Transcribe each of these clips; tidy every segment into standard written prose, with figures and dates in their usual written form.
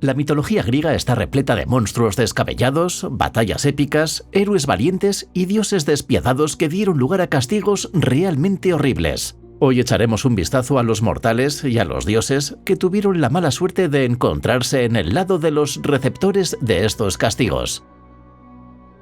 La mitología griega está repleta de monstruos descabellados, batallas épicas, héroes valientes y dioses despiadados que dieron lugar a castigos realmente horribles. Hoy echaremos un vistazo a los mortales y a los dioses que tuvieron la mala suerte de encontrarse en el lado de los receptores de estos castigos.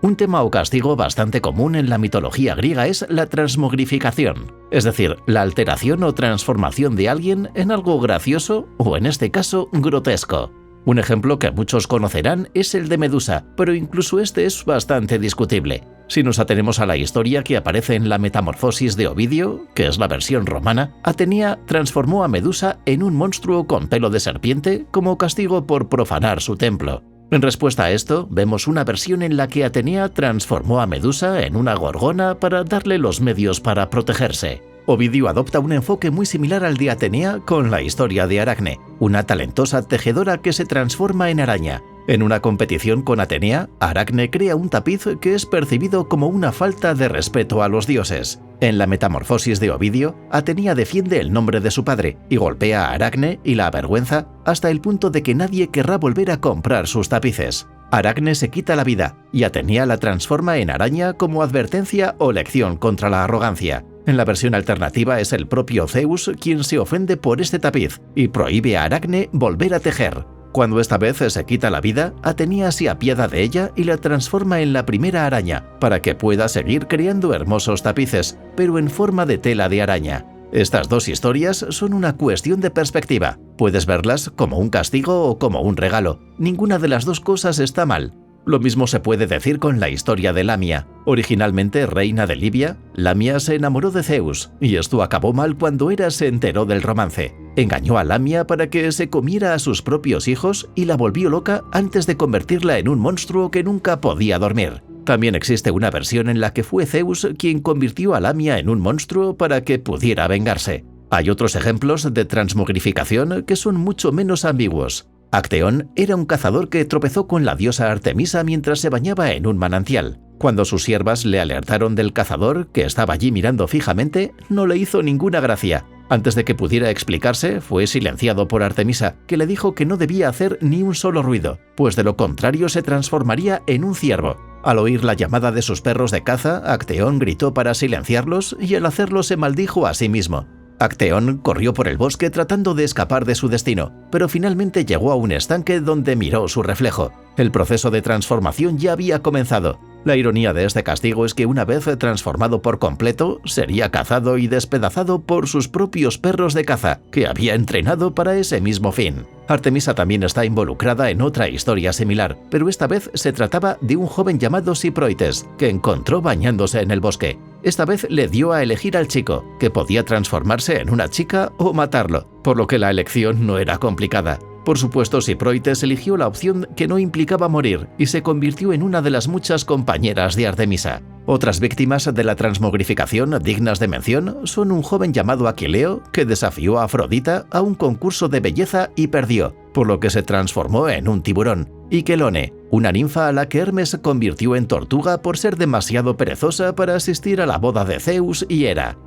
Un tema o castigo bastante común en la mitología griega es la transmogrificación, es decir, la alteración o transformación de alguien en algo gracioso o, en este caso, grotesco. Un ejemplo que muchos conocerán es el de Medusa, pero incluso este es bastante discutible. Si nos atenemos a la historia que aparece en la Metamorfosis de Ovidio, que es la versión romana, Atenea transformó a Medusa en un monstruo con pelo de serpiente como castigo por profanar su templo. En respuesta a esto, vemos una versión en la que Atenea transformó a Medusa en una gorgona para darle los medios para protegerse. Ovidio adopta un enfoque muy similar al de Atenea con la historia de Aracne, una talentosa tejedora que se transforma en araña. En una competición con Atenea, Aracne crea un tapiz que es percibido como una falta de respeto a los dioses. En la Metamorfosis de Ovidio, Atenea defiende el nombre de su padre y golpea a Aracne y la avergüenza hasta el punto de que nadie querrá volver a comprar sus tapices. Aracne se quita la vida y Atenea la transforma en araña como advertencia o lección contra la arrogancia. En la versión alternativa es el propio Zeus quien se ofende por este tapiz y prohíbe a Aracne volver a tejer. Cuando esta vez se quita la vida, Atenea se apiada de ella y la transforma en la primera araña, para que pueda seguir creando hermosos tapices, pero en forma de tela de araña. Estas dos historias son una cuestión de perspectiva. Puedes verlas como un castigo o como un regalo. Ninguna de las dos cosas está mal. Lo mismo se puede decir con la historia de Lamia. Originalmente reina de Libia, Lamia se enamoró de Zeus, y esto acabó mal cuando Hera se enteró del romance. Engañó a Lamia para que se comiera a sus propios hijos y la volvió loca antes de convertirla en un monstruo que nunca podía dormir. También existe una versión en la que fue Zeus quien convirtió a Lamia en un monstruo para que pudiera vengarse. Hay otros ejemplos de transmogrificación que son mucho menos ambiguos. Acteón era un cazador que tropezó con la diosa Artemisa mientras se bañaba en un manantial. Cuando sus siervas le alertaron del cazador, que estaba allí mirando fijamente, no le hizo ninguna gracia. Antes de que pudiera explicarse, fue silenciado por Artemisa, que le dijo que no debía hacer ni un solo ruido, pues de lo contrario se transformaría en un ciervo. Al oír la llamada de sus perros de caza, Acteón gritó para silenciarlos y al hacerlo se maldijo a sí mismo. Acteón corrió por el bosque tratando de escapar de su destino, pero finalmente llegó a un estanque donde miró su reflejo. El proceso de transformación ya había comenzado. La ironía de este castigo es que una vez transformado por completo, sería cazado y despedazado por sus propios perros de caza, que había entrenado para ese mismo fin. Artemisa también está involucrada en otra historia similar, pero esta vez se trataba de un joven llamado Siproites, que encontró bañándose en el bosque. Esta vez le dio a elegir al chico, que podía transformarse en una chica o matarlo, por lo que la elección no era complicada. Por supuesto, Siproites eligió la opción que no implicaba morir y se convirtió en una de las muchas compañeras de Artemisa. Otras víctimas de la transmogrificación dignas de mención son un joven llamado Aquileo que desafió a Afrodita a un concurso de belleza y perdió, por lo que se transformó en un tiburón, y Quelone, una ninfa a la que Hermes convirtió en tortuga por ser demasiado perezosa para asistir a la boda de Zeus y Hera.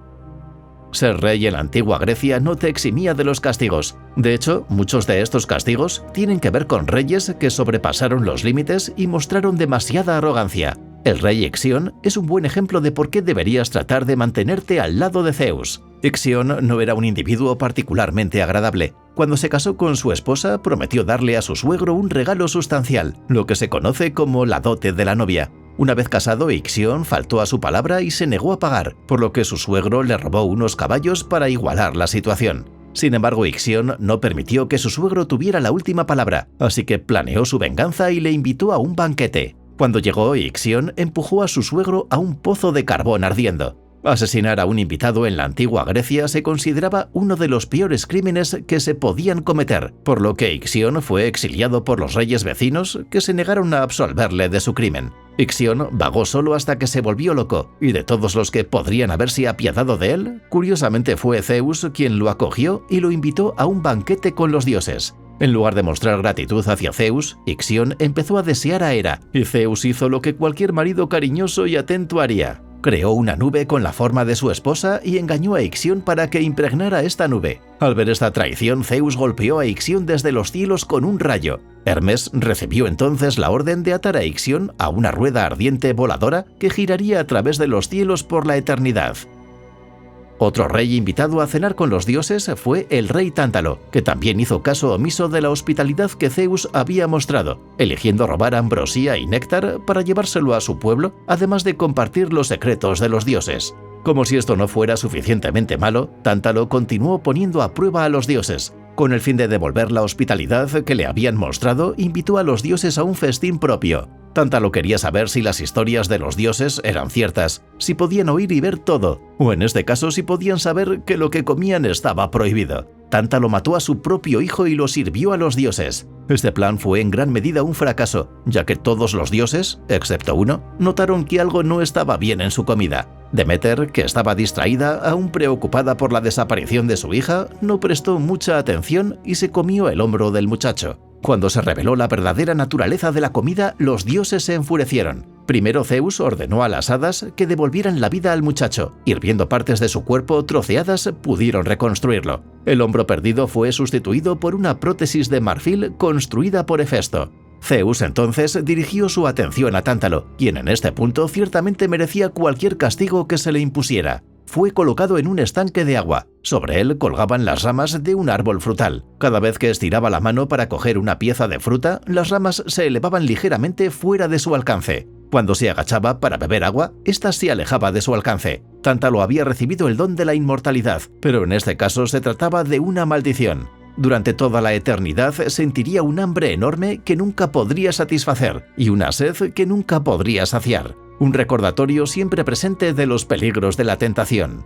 Ser rey en la antigua Grecia no te eximía de los castigos. De hecho, muchos de estos castigos tienen que ver con reyes que sobrepasaron los límites y mostraron demasiada arrogancia. El rey Ixión es un buen ejemplo de por qué deberías tratar de mantenerte al lado de Zeus. Ixión no era un individuo particularmente agradable. Cuando se casó con su esposa, prometió darle a su suegro un regalo sustancial, lo que se conoce como la dote de la novia. Una vez casado, Ixión faltó a su palabra y se negó a pagar, por lo que su suegro le robó unos caballos para igualar la situación. Sin embargo, Ixión no permitió que su suegro tuviera la última palabra, así que planeó su venganza y le invitó a un banquete. Cuando llegó, Ixión empujó a su suegro a un pozo de carbón ardiendo. Asesinar a un invitado en la antigua Grecia se consideraba uno de los peores crímenes que se podían cometer, por lo que Ixión fue exiliado por los reyes vecinos que se negaron a absolverle de su crimen. Ixión vagó solo hasta que se volvió loco, y de todos los que podrían haberse apiadado de él, curiosamente fue Zeus quien lo acogió y lo invitó a un banquete con los dioses. En lugar de mostrar gratitud hacia Zeus, Ixión empezó a desear a Hera, y Zeus hizo lo que cualquier marido cariñoso y atento haría. Creó una nube con la forma de su esposa y engañó a Ixión para que impregnara esta nube. Al ver esta traición, Zeus golpeó a Ixión desde los cielos con un rayo. Hermes recibió entonces la orden de atar a Ixión a una rueda ardiente voladora que giraría a través de los cielos por la eternidad. Otro rey invitado a cenar con los dioses fue el rey Tántalo, que también hizo caso omiso de la hospitalidad que Zeus había mostrado, eligiendo robar ambrosía y néctar para llevárselo a su pueblo, además de compartir los secretos de los dioses. Como si esto no fuera suficientemente malo, Tántalo continuó poniendo a prueba a los dioses. Con el fin de devolver la hospitalidad que le habían mostrado, invitó a los dioses a un festín propio. Tántalo quería saber si las historias de los dioses eran ciertas, si podían oír y ver todo, o en este caso si podían saber que lo que comían estaba prohibido. Tántalo mató a su propio hijo y lo sirvió a los dioses. Este plan fue en gran medida un fracaso, ya que todos los dioses, excepto uno, notaron que algo no estaba bien en su comida. Demeter, que estaba distraída, aún preocupada por la desaparición de su hija, no prestó mucha atención y se comió el hombro del muchacho. Cuando se reveló la verdadera naturaleza de la comida, los dioses se enfurecieron. Primero Zeus ordenó a las hadas que devolvieran la vida al muchacho, y viendo partes de su cuerpo troceadas pudieron reconstruirlo. El hombro perdido fue sustituido por una prótesis de marfil construida por Hefesto. Zeus entonces dirigió su atención a Tántalo, quien en este punto ciertamente merecía cualquier castigo que se le impusiera. Fue colocado en un estanque de agua. Sobre él colgaban las ramas de un árbol frutal. Cada vez que estiraba la mano para coger una pieza de fruta, las ramas se elevaban ligeramente fuera de su alcance. Cuando se agachaba para beber agua, ésta se alejaba de su alcance. Tántalo había recibido el don de la inmortalidad, pero en este caso se trataba de una maldición. Durante toda la eternidad sentiría un hambre enorme que nunca podría satisfacer y una sed que nunca podría saciar. Un recordatorio siempre presente de los peligros de la tentación.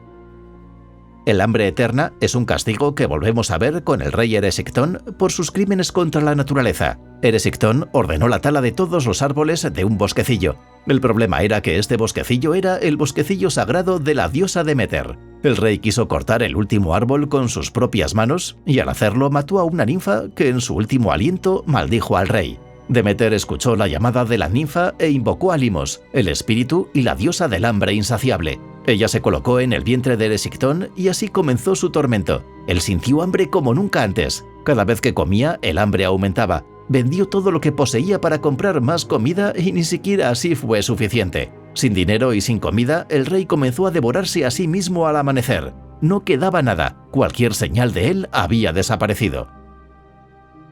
El hambre eterna es un castigo que volvemos a ver con el rey Eresictón por sus crímenes contra la naturaleza. Eresictón ordenó la tala de todos los árboles de un bosquecillo. El problema era que este bosquecillo era el bosquecillo sagrado de la diosa Demeter. El rey quiso cortar el último árbol con sus propias manos y al hacerlo mató a una ninfa que en su último aliento maldijo al rey. Demeter escuchó la llamada de la ninfa e invocó a Limos, el espíritu y la diosa del hambre insaciable. Ella se colocó en el vientre de Eresictón y así comenzó su tormento. Él sintió hambre como nunca antes. Cada vez que comía, el hambre aumentaba. Vendió todo lo que poseía para comprar más comida y ni siquiera así fue suficiente. Sin dinero y sin comida, el rey comenzó a devorarse a sí mismo al amanecer. No quedaba nada. Cualquier señal de él había desaparecido.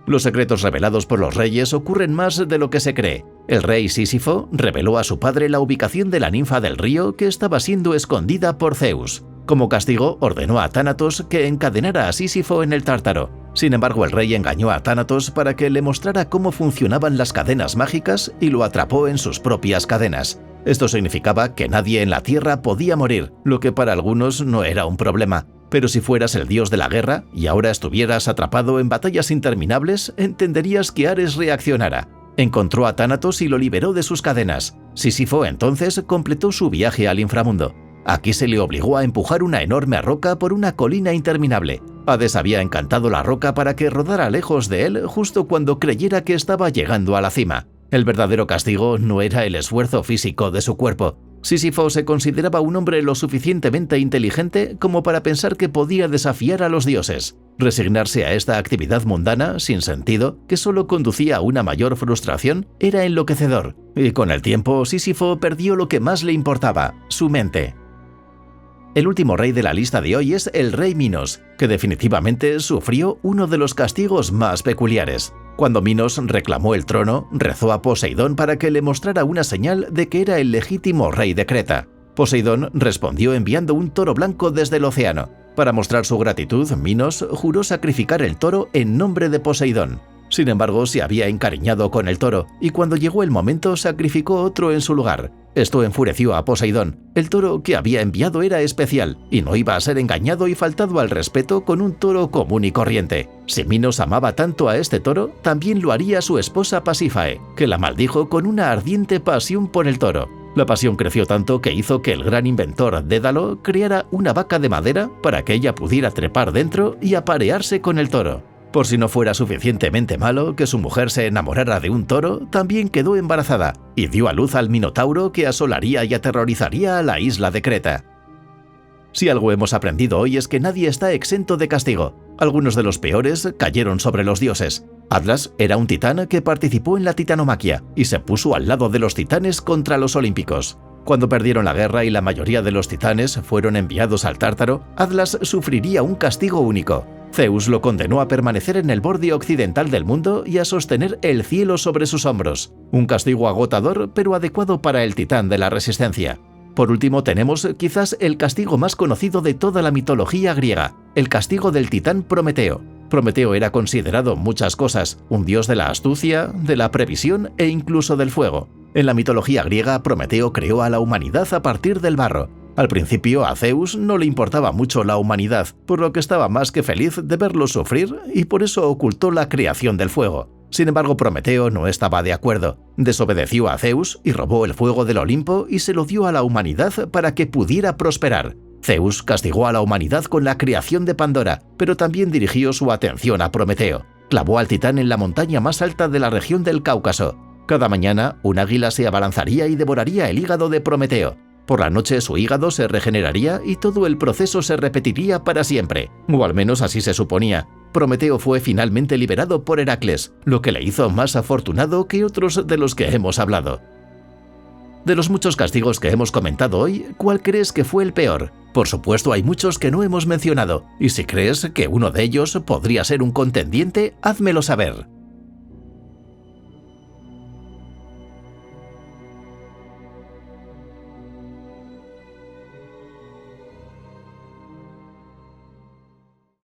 Los secretos revelados por los reyes ocurren más de lo que se cree. El rey Sísifo reveló a su padre la ubicación de la ninfa del río que estaba siendo escondida por Zeus. Como castigo, ordenó a Tánatos que encadenara a Sísifo en el Tártaro. Sin embargo, el rey engañó a Tánatos para que le mostrara cómo funcionaban las cadenas mágicas y lo atrapó en sus propias cadenas. Esto significaba que nadie en la tierra podía morir, lo que para algunos no era un problema. Pero si fueras el dios de la guerra y ahora estuvieras atrapado en batallas interminables, entenderías que Ares reaccionara. Encontró a Tánatos y lo liberó de sus cadenas. Sísifo entonces completó su viaje al inframundo. Aquí se le obligó a empujar una enorme roca por una colina interminable. Hades había encantado la roca para que rodara lejos de él justo cuando creyera que estaba llegando a la cima. El verdadero castigo no era el esfuerzo físico de su cuerpo. Sísifo se consideraba un hombre lo suficientemente inteligente como para pensar que podía desafiar a los dioses. Resignarse a esta actividad mundana, sin sentido, que solo conducía a una mayor frustración, era enloquecedor. Y con el tiempo, Sísifo perdió lo que más le importaba, su mente. El último rey de la lista de hoy es el rey Minos, que definitivamente sufrió uno de los castigos más peculiares. Cuando Minos reclamó el trono, rezó a Poseidón para que le mostrara una señal de que era el legítimo rey de Creta. Poseidón respondió enviando un toro blanco desde el océano. Para mostrar su gratitud, Minos juró sacrificar el toro en nombre de Poseidón. Sin embargo, se había encariñado con el toro, y cuando llegó el momento sacrificó otro en su lugar. Esto enfureció a Poseidón. El toro que había enviado era especial, y no iba a ser engañado y faltado al respeto con un toro común y corriente. Si Minos amaba tanto a este toro, también lo haría su esposa Pasífae, que la maldijo con una ardiente pasión por el toro. La pasión creció tanto que hizo que el gran inventor Dédalo creara una vaca de madera para que ella pudiera trepar dentro y aparearse con el toro. Por si no fuera suficientemente malo que su mujer se enamorara de un toro, también quedó embarazada y dio a luz al Minotauro que asolaría y aterrorizaría a la isla de Creta. Si algo hemos aprendido hoy es que nadie está exento de castigo. Algunos de los peores cayeron sobre los dioses. Atlas era un titán que participó en la titanomaquia y se puso al lado de los titanes contra los olímpicos. Cuando perdieron la guerra y la mayoría de los titanes fueron enviados al Tártaro, Atlas sufriría un castigo único. Zeus lo condenó a permanecer en el borde occidental del mundo y a sostener el cielo sobre sus hombros. Un castigo agotador, pero adecuado para el titán de la resistencia. Por último tenemos quizás el castigo más conocido de toda la mitología griega, el castigo del titán Prometeo. Prometeo era considerado muchas cosas, un dios de la astucia, de la previsión e incluso del fuego. En la mitología griega, Prometeo creó a la humanidad a partir del barro. Al principio a Zeus no le importaba mucho la humanidad, por lo que estaba más que feliz de verlos sufrir y por eso ocultó la creación del fuego. Sin embargo, Prometeo no estaba de acuerdo. Desobedeció a Zeus y robó el fuego del Olimpo y se lo dio a la humanidad para que pudiera prosperar. Zeus castigó a la humanidad con la creación de Pandora, pero también dirigió su atención a Prometeo. Clavó al titán en la montaña más alta de la región del Cáucaso. Cada mañana, un águila se abalanzaría y devoraría el hígado de Prometeo. Por la noche su hígado se regeneraría y todo el proceso se repetiría para siempre, o al menos así se suponía. Prometeo fue finalmente liberado por Heracles, lo que le hizo más afortunado que otros de los que hemos hablado. De los muchos castigos que hemos comentado hoy, ¿cuál crees que fue el peor? Por supuesto hay muchos que no hemos mencionado, y si crees que uno de ellos podría ser un contendiente, házmelo saber.